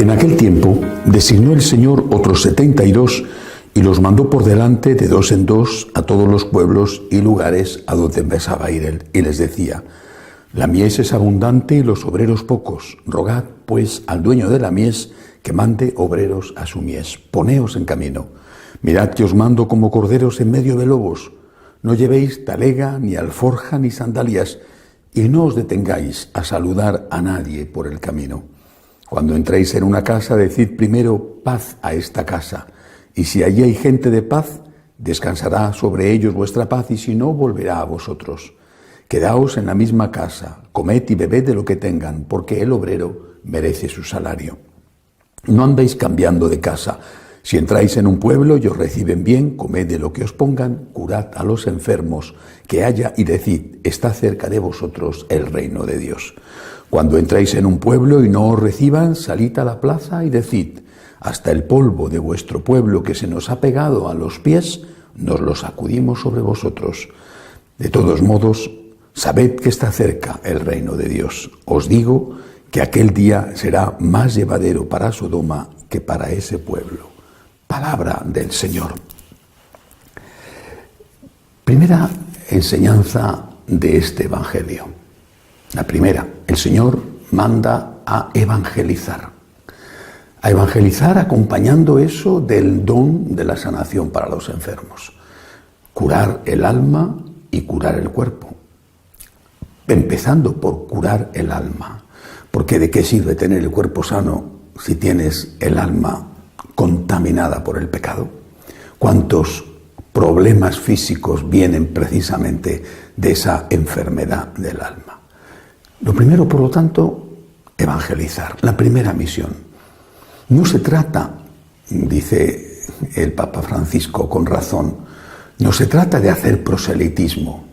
En aquel tiempo designó el Señor otros 72 y los mandó por delante de dos en dos a todos los pueblos y lugares a donde empezaba a ir él, y les decía: la mies es abundante y los obreros pocos. Rogad, pues, al dueño de la mies que mande obreros a su mies. Poneos en camino. Mirad que os mando como corderos en medio de lobos. No llevéis talega, ni alforja, ni sandalias, y no os detengáis a saludar a nadie por el camino. Cuando entréis en una casa, decid primero: paz a esta casa. Y si allí hay gente de paz, descansará sobre ellos vuestra paz, y si no, volverá a vosotros. Quedaos en la misma casa, comed y bebed de lo que tengan, porque el obrero merece su salario. No andéis cambiando de casa. Si entráis en un pueblo y os reciben bien, comed de lo que os pongan, curad a los enfermos que haya y decid: está cerca de vosotros el reino de Dios. Cuando entráis en un pueblo y no os reciban, salid a la plaza y decid: hasta el polvo de vuestro pueblo que se nos ha pegado a los pies, nos lo sacudimos sobre vosotros. De todos modos, sabed que está cerca el reino de Dios. Os digo que aquel día será más llevadero para Sodoma que para ese pueblo. Palabra del Señor. Primera enseñanza de este Evangelio. La primera: el Señor manda a evangelizar. A evangelizar acompañando eso del don de la sanación para los enfermos. Curar el alma y curar el cuerpo. Empezando por curar el alma. Porque ¿de qué sirve tener el cuerpo sano si tienes el alma contaminada por el pecado? ¿Cuántos problemas físicos vienen precisamente de esa enfermedad del alma? Lo primero, por lo tanto, evangelizar. La primera misión. No se trata, dice el Papa Francisco con razón, no se trata de hacer proselitismo.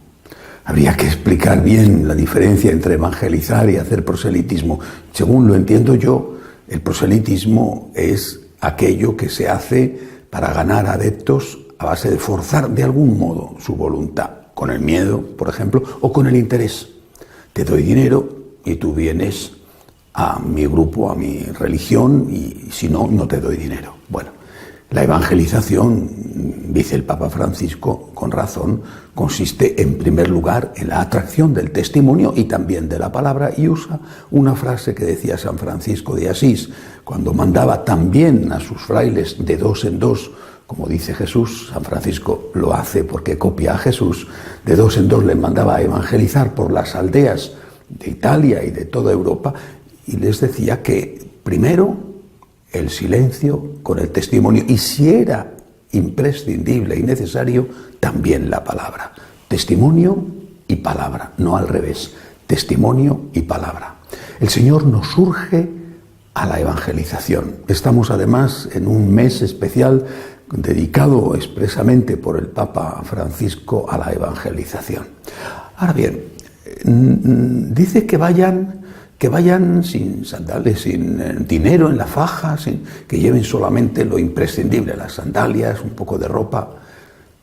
Habría que explicar bien la diferencia entre evangelizar y hacer proselitismo. Según lo entiendo yo, el proselitismo es aquello que se hace para ganar adeptos a base de forzar de algún modo su voluntad, con el miedo, por ejemplo, o con el interés. Te doy dinero y tú vienes a mi grupo, a mi religión, y si no, no te doy dinero. Bueno, la evangelización, dice el Papa Francisco con razón, consiste en primer lugar en la atracción del testimonio y también de la palabra, y usa una frase que decía San Francisco de Asís, cuando mandaba también a sus frailes de dos en dos, como dice Jesús. San Francisco lo hace porque copia a Jesús. De dos en dos le mandaba a evangelizar por las aldeas de Italia y de toda Europa, y les decía que primero el silencio con el testimonio, y si era imprescindible y necesario, también la palabra. Testimonio y palabra, no al revés. Testimonio y palabra. El Señor nos urge a la evangelización. Estamos además en un mes especial dedicado expresamente por el Papa Francisco a la evangelización. Ahora bien, dice que vayan sin sandalias, sin dinero en la faja, que lleven solamente lo imprescindible, las sandalias, un poco de ropa.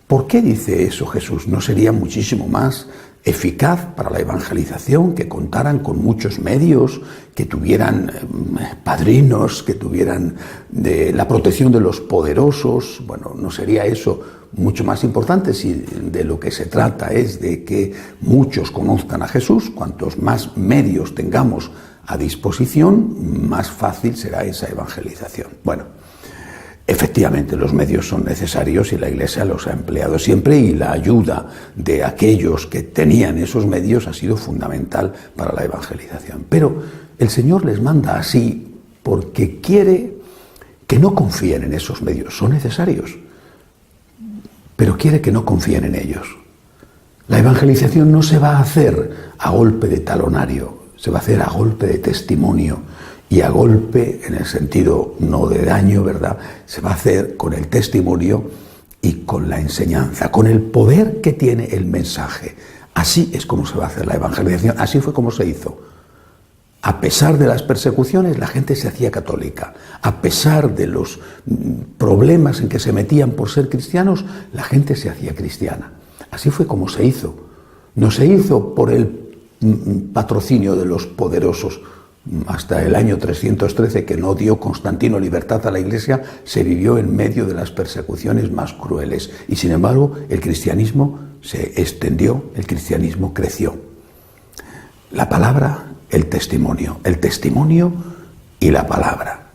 ¿Por qué dice eso Jesús? ¿No sería muchísimo más eficaz para la evangelización que contaran con muchos medios, que tuvieran padrinos, que tuvieran la protección de los poderosos? Bueno, ¿no sería eso mucho más importante si de lo que se trata es de que muchos conozcan a Jesús? Cuantos más medios tengamos a disposición, más fácil será esa evangelización. Bueno, efectivamente los medios son necesarios y la Iglesia los ha empleado siempre, y la ayuda de aquellos que tenían esos medios ha sido fundamental para la evangelización. Pero el Señor les manda así porque quiere que no confíen en esos medios. Son necesarios, pero quiere que no confíen en ellos. La evangelización no se va a hacer a golpe de talonario, se va a hacer a golpe de testimonio, y a golpe, en el sentido no de daño, ¿verdad? Se va a hacer con el testimonio y con la enseñanza, con el poder que tiene el mensaje. Así es como se va a hacer la evangelización, así fue como se hizo. A pesar de las persecuciones, la gente se hacía católica. A pesar de los problemas en que se metían por ser cristianos, la gente se hacía cristiana. Así fue como se hizo. No se hizo por el patrocinio de los poderosos. hasta el año 313, que no dio Constantino libertad a la Iglesia, se vivió en medio de las persecuciones más crueles. Y sin embargo, el cristianismo se extendió, el cristianismo creció. La palabra, el testimonio y la palabra.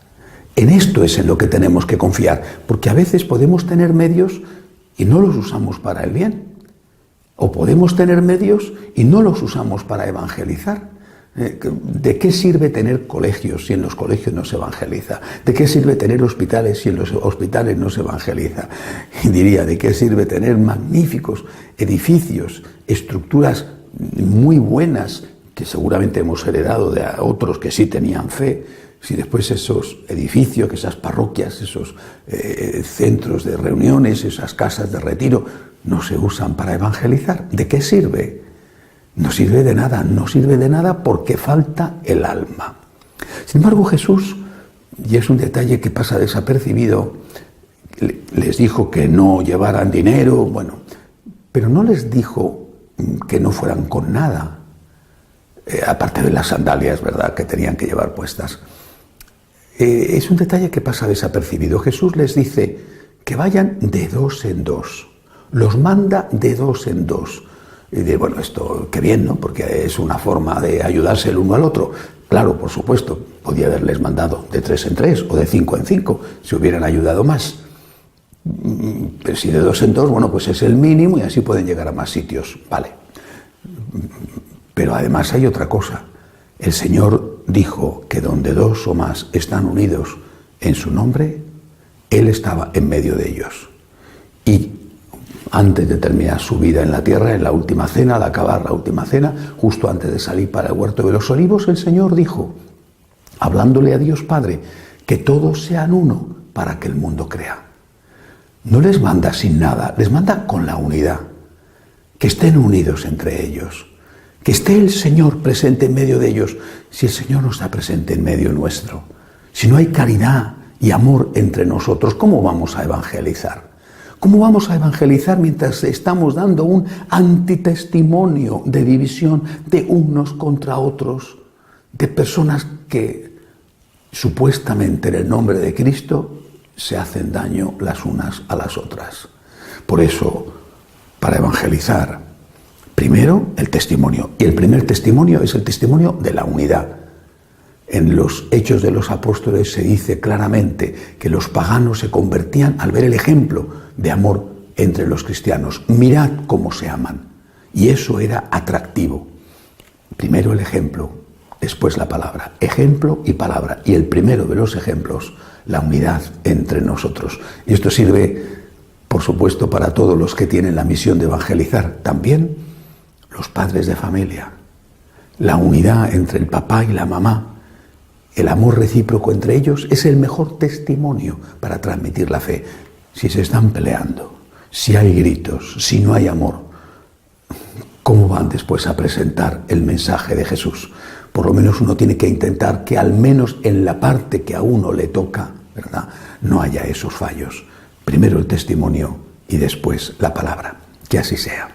En esto es en lo que tenemos que confiar, porque a veces podemos tener medios y no los usamos para el bien. O podemos tener medios y no los usamos para evangelizar. ¿De qué sirve tener colegios si en los colegios no se evangeliza? ¿De qué sirve tener hospitales si en los hospitales no se evangeliza? Y diría, ¿de qué sirve tener magníficos edificios, estructuras muy buenas que seguramente hemos heredado de otros que sí tenían fe, si después esos edificios, esas parroquias, esos centros de reuniones, esas casas de retiro no se usan para evangelizar? ¿De qué sirve? No sirve de nada porque falta el alma. Sin embargo, Jesús, y es un detalle que pasa desapercibido, les dijo que no llevaran dinero, bueno, pero no les dijo que no fueran con nada, aparte de las sandalias, ¿verdad?, que tenían que llevar puestas. Es un detalle que pasa desapercibido. Jesús les dice que vayan de dos en dos, los manda de dos en dos. Y de, bueno, esto qué bien, ¿no?, porque es una forma de ayudarse el uno al otro. Claro, por supuesto, podía haberles mandado de 3 en 3 o de 5 en 5, si hubieran ayudado más. Pero si de 2 en 2, bueno, pues es el mínimo y así pueden llegar a más sitios, vale. Pero además hay otra cosa. El Señor dijo que donde 2 o más están unidos en su nombre, Él estaba en medio de ellos. Y antes de terminar su vida en la tierra, en la última cena, al acabar la última cena, justo antes de salir para el huerto de los olivos, el Señor dijo, hablándole a Dios Padre, que todos sean uno para que el mundo crea. No les manda sin nada, les manda con la unidad, que estén unidos entre ellos, que esté el Señor presente en medio de ellos. Si el Señor no está presente en medio nuestro, si no hay caridad y amor entre nosotros, ¿cómo vamos a evangelizar? ¿Cómo vamos a evangelizar mientras estamos dando un antitestimonio de división de unos contra otros, de personas que supuestamente en el nombre de Cristo se hacen daño las unas a las otras? Por eso, para evangelizar, primero el testimonio. Y el primer testimonio es el testimonio de la unidad. En los Hechos de los Apóstoles se dice claramente que los paganos se convertían al ver el ejemplo de amor entre los cristianos. Mirad cómo se aman. Y eso era atractivo. Primero el ejemplo, después la palabra. Ejemplo y palabra. Y el primero de los ejemplos, la unidad entre nosotros. Y esto sirve, por supuesto, para todos los que tienen la misión de evangelizar. También los padres de familia. La unidad entre el papá y la mamá. El amor recíproco entre ellos es el mejor testimonio para transmitir la fe. Si se están peleando, si hay gritos, si no hay amor, ¿cómo van después a presentar el mensaje de Jesús? Por lo menos uno tiene que intentar que al menos en la parte que a uno le toca, ¿verdad?, no haya esos fallos. Primero el testimonio y después la palabra. Que así sea.